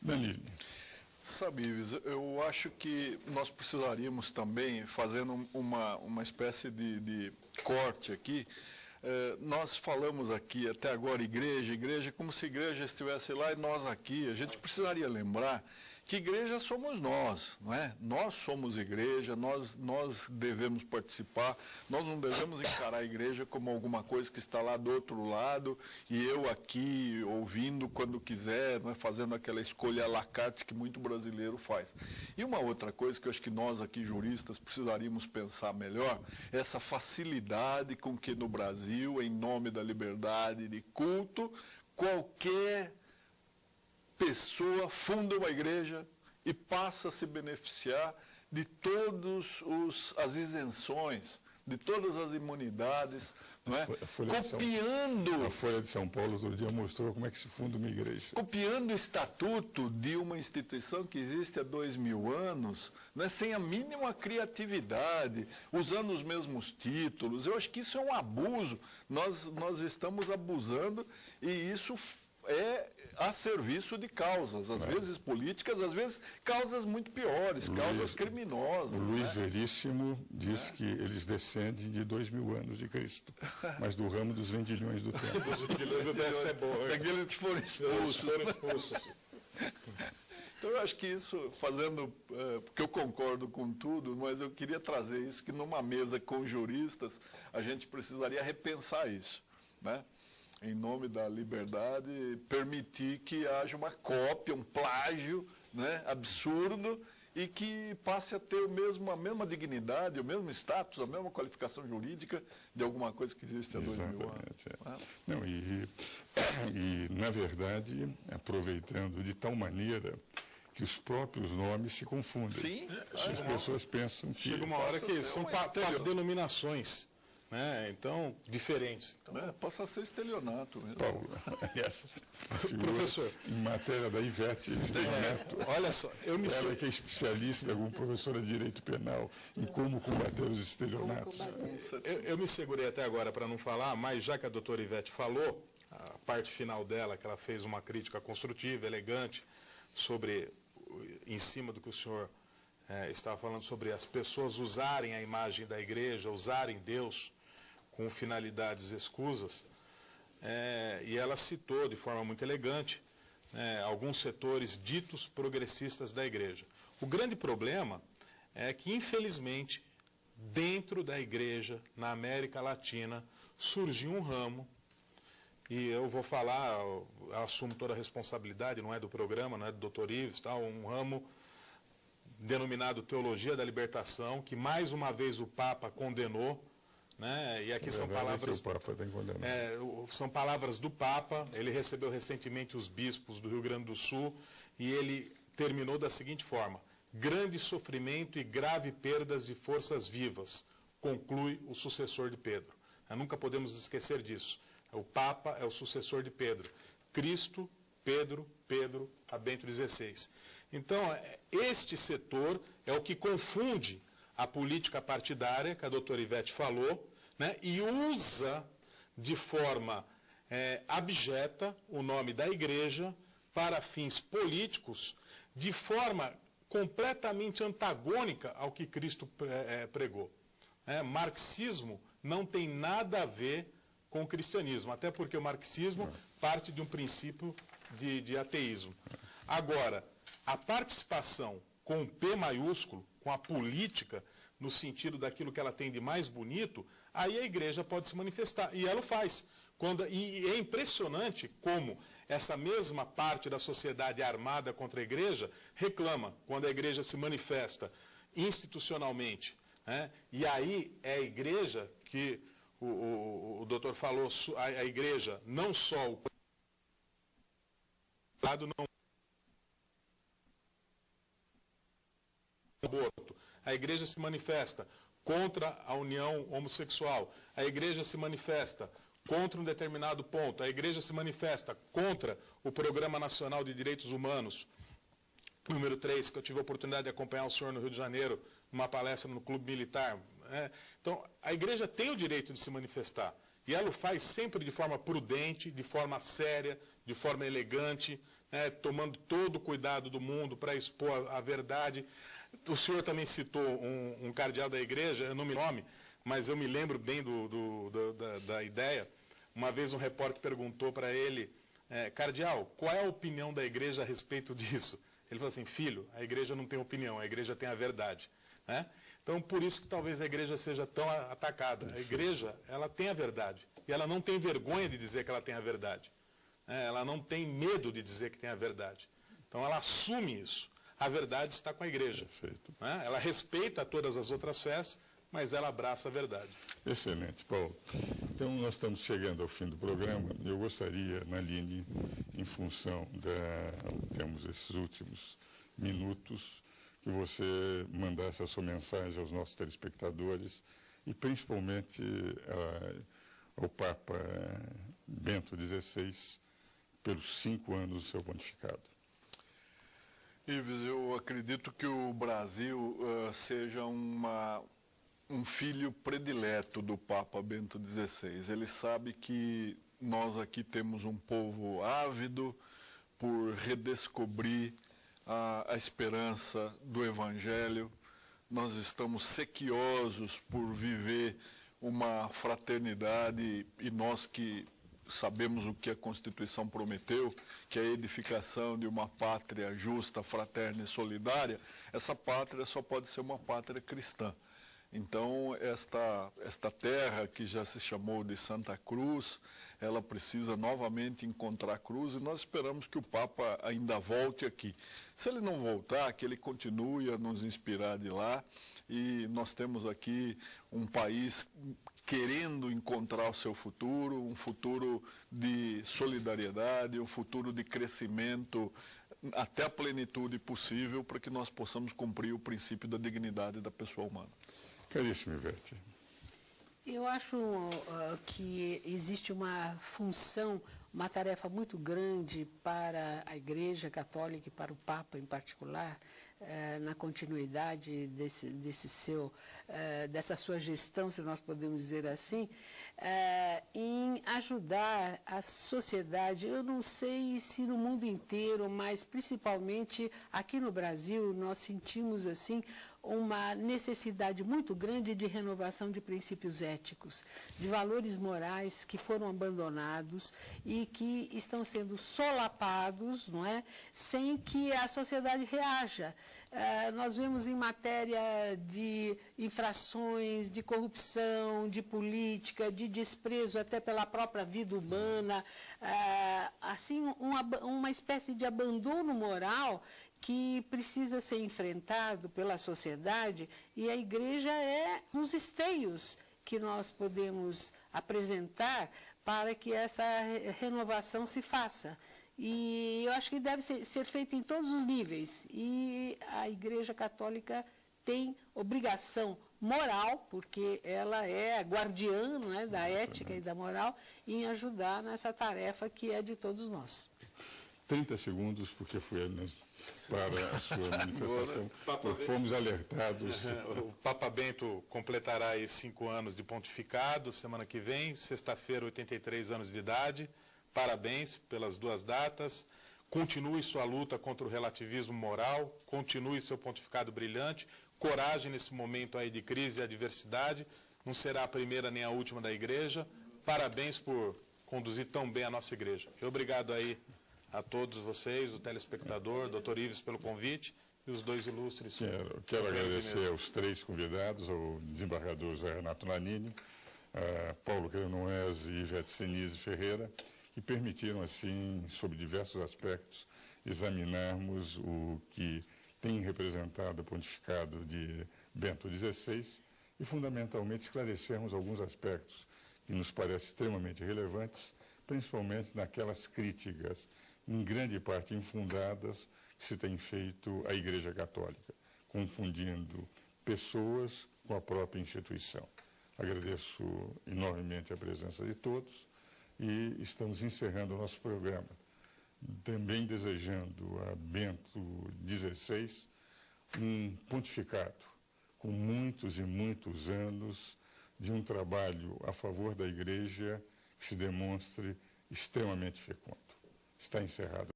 Danilo. Sabe, Ives, eu acho que nós precisaríamos também, fazendo uma espécie de corte aqui, nós falamos aqui até agora igreja, como se igreja estivesse lá e nós aqui. A gente precisaria lembrar que igreja somos nós, não é? Nós somos igreja, nós devemos participar, nós não devemos encarar a igreja como alguma coisa que está lá do outro lado e eu aqui ouvindo quando quiser, não é? Fazendo aquela escolha à la carte que muito brasileiro faz. E uma outra coisa que eu acho que nós aqui juristas precisaríamos pensar melhor, é essa facilidade com que no Brasil, em nome da liberdade de culto, qualquer pessoa funda uma igreja e passa a se beneficiar de todas as isenções, de todas as imunidades, não é? Copiando... A Folha de São Paulo outro dia mostrou como é que se funda uma igreja. Copiando o estatuto de uma instituição que existe há 2000 anos, não é? Sem a mínima criatividade, usando os mesmos títulos. Eu acho que isso é um abuso. Nós estamos abusando e isso é a serviço de causas, às vezes políticas, às vezes causas muito piores, causas criminosas. O Luiz Veríssimo diz que eles descendem de 2000 anos de Cristo, mas do ramo dos vendilhões do tempo. Dos vendilhões do tempo é bom. Daqueles que foram expulsos. Então eu acho que isso, porque eu concordo com tudo, mas eu queria trazer isso, que numa mesa com juristas, a gente precisaria repensar isso, né? Em nome da liberdade, permitir que haja uma cópia, um plágio, né, absurdo, e que passe a ter a mesma dignidade, o mesmo status, a mesma qualificação jurídica de alguma coisa que existe há 2000 anos. Não, e na verdade, aproveitando de tal maneira que os próprios nomes se confundem. Sim. As pessoas pensam que... Chega uma hora que são quatro denominações, né? Então, diferentes. Então, passa a ser estelionato mesmo. Paulo, aliás, professor, em matéria da Ivete Neto, olha só, ela que é especialista, alguma professora de direito penal, em como combater os estelionatos. Eu me segurei até agora para não falar, mas já que a doutora Ivete falou, a parte final dela, que ela fez uma crítica construtiva, elegante, em cima do que o senhor estava falando sobre as pessoas usarem a imagem da igreja, usarem Deus com finalidades escusas, e ela citou de forma muito elegante alguns setores ditos progressistas da igreja. O grande problema é que, infelizmente, dentro da igreja, na América Latina, surgiu um ramo, e eu vou falar, eu assumo toda a responsabilidade, não é do programa, não é do Dr. Ives, um ramo denominado Teologia da Libertação, que mais uma vez o Papa condenou, né? E aqui são palavras, que o Papa tem condenado. São palavras do Papa. Ele recebeu recentemente os bispos do Rio Grande do Sul e ele terminou da seguinte forma: grande sofrimento e grave perdas de forças vivas, conclui o sucessor de Pedro. Nunca podemos esquecer disso. O Papa é o sucessor de Pedro. Cristo, Pedro, a Bento XVI. Então, este setor é o que confunde a política partidária, que a doutora Ivete falou, né, e usa de forma abjeta o nome da igreja para fins políticos, de forma completamente antagônica ao que Cristo pregou. Marxismo não tem nada a ver com o cristianismo, até porque o marxismo parte de um princípio de ateísmo. Agora, a participação com o P maiúsculo, com a política, no sentido daquilo que ela tem de mais bonito, aí a igreja pode se manifestar, e ela o faz. E é impressionante como essa mesma parte da sociedade armada contra a igreja reclama quando a igreja se manifesta institucionalmente, né? E aí é a igreja que o doutor falou, a igreja, não só o lado não aborto, a igreja se manifesta contra a união homossexual, a igreja se manifesta contra um determinado ponto, a igreja se manifesta contra o Programa Nacional de Direitos Humanos, número 3, que eu tive a oportunidade de acompanhar o senhor no Rio de Janeiro, numa palestra no Clube Militar. Então, a igreja tem o direito de se manifestar. E ela o faz sempre de forma prudente, de forma séria, de forma elegante, tomando todo o cuidado do mundo para expor a verdade. O senhor também citou um cardeal da igreja, eu não me nome, mas eu me lembro bem da ideia. Uma vez um repórter perguntou para ele, cardeal, qual é a opinião da igreja a respeito disso? Ele falou assim, filho, a igreja não tem opinião, a igreja tem a verdade. Né? Então, por isso que talvez a igreja seja tão atacada. A igreja, ela tem a verdade. E ela não tem vergonha de dizer que ela tem a verdade. Ela não tem medo de dizer que tem a verdade. Então, ela assume isso. A verdade está com a igreja. Né? Ela respeita todas as outras fés, mas ela abraça a verdade. Excelente, Paulo. Então, nós estamos chegando ao fim do programa. Eu gostaria, Naline, em função temos esses últimos minutos, que você mandasse a sua mensagem aos nossos telespectadores e principalmente ao Papa Bento XVI pelos 5 anos do seu pontificado. Ives, eu acredito que o Brasil seja um filho predileto do Papa Bento XVI. Ele sabe que nós aqui temos um povo ávido por redescobrir a esperança do Evangelho. Nós estamos sequiosos por viver uma fraternidade e nós que sabemos o que a Constituição prometeu, que é a edificação de uma pátria justa, fraterna e solidária, essa pátria só pode ser uma pátria cristã. Então, esta terra que já se chamou de Santa Cruz, ela precisa novamente encontrar a cruz e nós esperamos que o Papa ainda volte aqui. Se ele não voltar, que ele continue a nos inspirar de lá e nós temos aqui um país querendo encontrar o seu futuro, um futuro de solidariedade, um futuro de crescimento até a plenitude possível para que nós possamos cumprir o princípio da dignidade da pessoa humana. Caríssimo Ivete. Eu acho que existe uma função, uma tarefa muito grande para a Igreja Católica e para o Papa em particular, na continuidade dessa sua gestão, se nós podemos dizer assim, em ajudar a sociedade, eu não sei se no mundo inteiro, mas principalmente aqui no Brasil, nós sentimos assim uma necessidade muito grande de renovação de princípios éticos, de valores morais que foram abandonados e que estão sendo solapados, não é? Sem que a sociedade reaja. Nós vemos em matéria de infrações, de corrupção, de política, de desprezo até pela própria vida humana, assim uma espécie de abandono moral que precisa ser enfrentado pela sociedade, e a igreja é um dos esteios que nós podemos apresentar para que essa renovação se faça. E eu acho que deve ser feito em todos os níveis. E a Igreja Católica tem obrigação moral, porque ela é a guardiã, não é, da ética e da moral, em ajudar nessa tarefa que é de todos nós. 30 segundos, porque foi para a sua manifestação. Fomos alertados. O Papa Bento completará aí 5 anos de pontificado, semana que vem, sexta-feira, 83 anos de idade. Parabéns pelas 2 datas. Continue sua luta contra o relativismo moral, continue seu pontificado brilhante, coragem nesse momento aí de crise e adversidade. Não será a primeira nem a última da igreja. Parabéns por conduzir tão bem a nossa igreja. E obrigado aí a todos vocês, o telespectador, Dr. Ives pelo convite e os 2 ilustres. Quero agradecer aos 3 convidados, ao desembargador José Renato Nannini, a Paulo Cremonese e Ivete Senise Ferreira, que permitiram, assim, sob diversos aspectos, examinarmos o que tem representado o pontificado de Bento XVI e, fundamentalmente, esclarecermos alguns aspectos que nos parecem extremamente relevantes, principalmente naquelas críticas, em grande parte infundadas, que se tem feito à Igreja Católica, confundindo pessoas com a própria instituição. Agradeço enormemente a presença de todos e estamos encerrando o nosso programa, também desejando a Bento XVI um pontificado com muitos e muitos anos de um trabalho a favor da Igreja que se demonstre extremamente fecundo. Está encerrado.